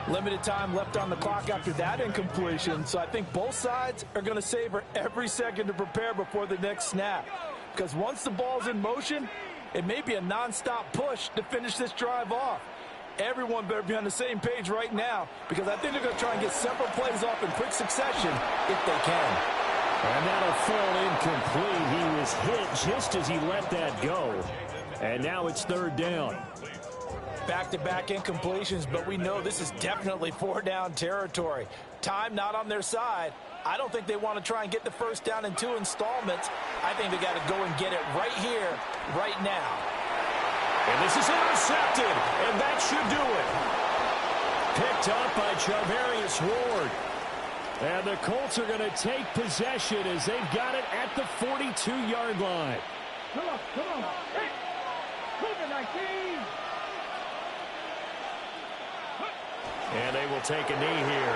Limited time left on the clock after that incompletion, so I think both sides are going to savor every second to prepare before the next snap. Because once the ball's in motion, it may be a nonstop push to finish this drive off. Everyone better be on the same page right now, because I think they're going to try and get several plays off in quick succession if they can. And that'll fall incomplete. He was hit just as he let that go. And now it's 3rd down. Back-to-back incompletions, but we know this is definitely 4-down territory. Time not on their side. I don't think they want to try and get the first down in 2 installments. I think they got to go and get it right here, right now. And this is intercepted, and that should do it. Picked up by Charvarius Ward. And the Colts are going to take possession as they've got it at the 42-yard line. Come on. Hey, move it, 19. And they will take a knee here.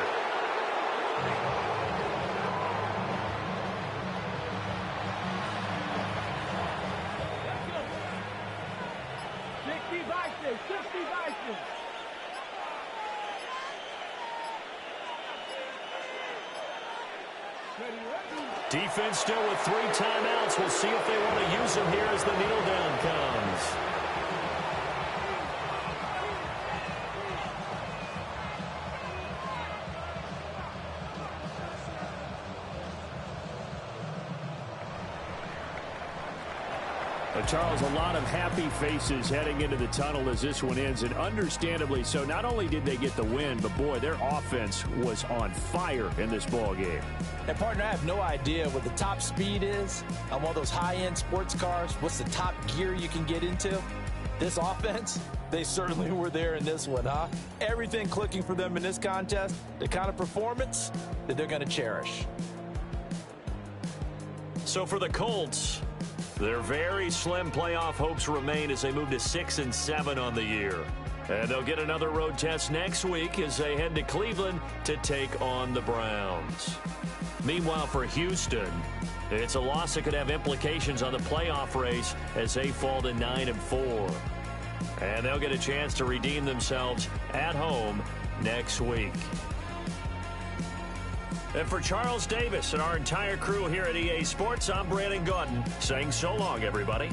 Defense still with 3 timeouts. We'll see if they want to use them here as the kneel down comes. Charles, a lot of happy faces heading into the tunnel as this one ends, and understandably so. Not only did they get the win, but boy, their offense was on fire in this ball game. And partner, I have no idea what the top speed is on one of those high-end sports cars. What's the top gear you can get into? This offense, they certainly were there in this one, huh? Everything clicking for them in this contest, the kind of performance that they're going to cherish. So for the Colts, their very slim playoff hopes remain as they move to 6-7 on the year. And they'll get another road test next week as they head to Cleveland to take on the Browns. Meanwhile, for Houston, it's a loss that could have implications on the playoff race as they fall to 9-4. And they'll get a chance to redeem themselves at home next week. And for Charles Davis and our entire crew here at EA Sports, I'm Brandon Gaudin saying so long, everybody.